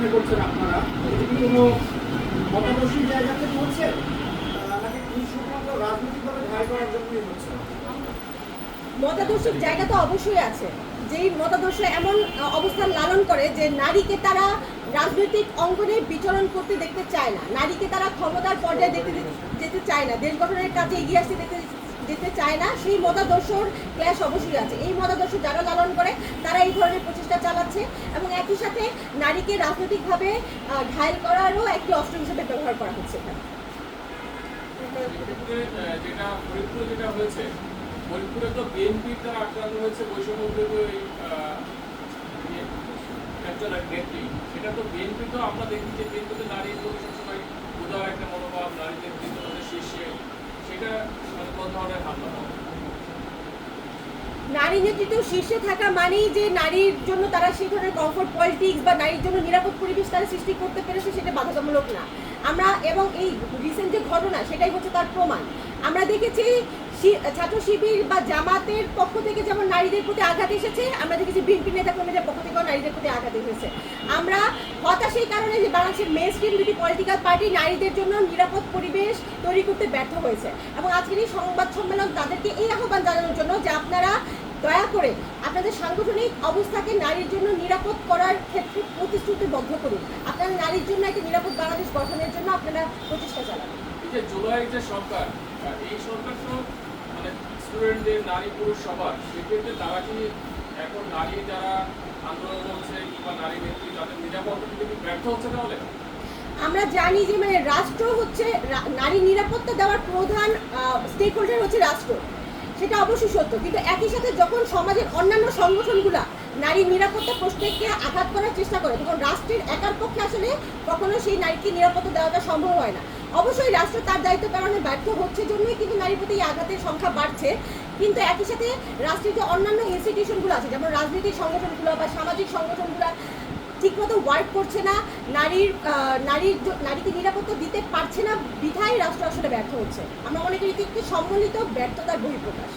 মনে করছেন আপনারা এটি কি কোনো মতাদর্শী জায়গা থেকে হচ্ছে নাকি শুধুমাত্র রাজনৈতিকভাবে ঘায় করার জন্যই হচ্ছে? মতাদর্শিক জায়গা তো অবশ্যই আছে, যেই মতাদর্শ এমন অবস্থান লালন করে যে নারীকে তারা রাজনৈতিক অঙ্গনে বিচরণ করতে দেখতে চায় না, নারীকে তারা ক্ষমতার পর্যায়ে যেতে চায় না, দেশ গঠনের কাজে এগিয়ে আসতে যেতে চায় না, সেই মতাদর্শর ক্ল্যাশ অবশ্যই আছে। এই মতাদর্শ যারা লালন করে তারা এই ধরনের প্রচেষ্টা চালাচ্ছে এবং একই সাথে নারীকে রাজনৈতিকভাবে ঘায়েল করারও একটি অস্ত্র হিসেবে ব্যবহার করা হচ্ছে। যেটা হয়েছে ফরিদপুরে তো বিএনপির দ্বারা আক্রান্ত হয়েছে বৈষম্য নেত্রী, সেটা তো বিএনপি তো আমরা দেখি যে বিএনপিতে নারীর প্রতি সবসময় উদার একটা মনোভাব, নারীদের বিদ্যুতের শীর্ষে, সেটা মানে কোন ধরনের হামলা হবে? নারী নেতৃত্ব শীর্ষে থাকা মানেই যে নারীর জন্য তারা সেই ধরনের কমফোর্ট পলিটিক্স বা নারীর জন্য নিরাপদ পরিবেশ তারা সৃষ্টি করতে পেরেছে, সেটা বাধ্যতামূলক না। আমরা এবং এই রিসেন্ট যে ঘটনা সেটাই হচ্ছে তার প্রমাণ। আমরা দেখেছি ছাত্র শিবির বা জামাতের পক্ষ থেকে যেমন নারীদের প্রতি আঘাত এসেছে, আমরা দেখেছি বিএনপি নেতাকর্মীদের পক্ষ থেকেও নারীদের প্রতি আঘাত এসেছে। আমরা হতাশ এই কারণে যে বাংলাদেশের মেইন স্ট্রিম দুটি পলিটিক্যাল পার্টি নারীদের জন্য নিরাপদ পরিবেশ তৈরি করতে ব্যর্থ হয়েছে এবং আজকের এই সংবাদ সম্মেলন তাদেরকে এই আহ্বান জানানোর জন্য যে আপনারা দয়া করে আপনাদের সাংগঠনিক অবস্থাকে নারীর জন্য নিরাপদ করার ক্ষেত্রে প্রতিশ্রুতিবদ্ধ করুন। আপনারা নারীর জন্য একটা নিরাপদ বাংলাদেশ গঠনের জন্য আপনারা প্রচেষ্টা চালান। এই যে জুলাই যে সরকার, এই সরকার তো মানে স্টুডেন্টদের নারী পুরুষ সবার, সেক্ষেত্রে তারা কি এখন নারী যারা আন্দোলন করছে কিংবা নারী নেত্রী তাদের নিরাপত্তা দিতে কি ব্যর্থ হচ্ছে তাহলে? আমরা জানি যে মানে রাষ্ট্র হচ্ছে নারী নিরাপত্তা দেওয়ার প্রধান স্টেক হোল্ডার হচ্ছে রাষ্ট্র, সেটা অবশ্যই সত্য, কিন্তু একই সাথে যখন সমাজের অন্যান্য সংগঠনগুলা নারীর নিরাপত্তা প্রশ্নকে আঘাত করার চেষ্টা করে তখন রাষ্ট্রের একার পক্ষে আসলে কখনো সেই নারীকে নিরাপত্তা দেওয়াটা সম্ভব হয় না। অবশ্যই রাষ্ট্র তার দায়িত্ব পালনে ব্যর্থ হচ্ছে জন্যই কিন্তু নারীর প্রতি আঘাতের সংখ্যা বাড়ছে, কিন্তু একই সাথে রাষ্ট্রের যে অন্যান্য ইনস্টিটিউশনগুলো আছে যেমন রাজনৈতিক সংগঠনগুলো বা সামাজিক সংগঠনগুলো ঠিকমতো ওয়ার্ক করছে না, নারীকে নিরাপত্তা দিতে পারছে না, বিধায় রাষ্ট্র আসলে ব্যর্থ হচ্ছে। আমরা মনে করি এটি একটি সম্মিলিত ব্যর্থতার বহিঃপ্রকাশ।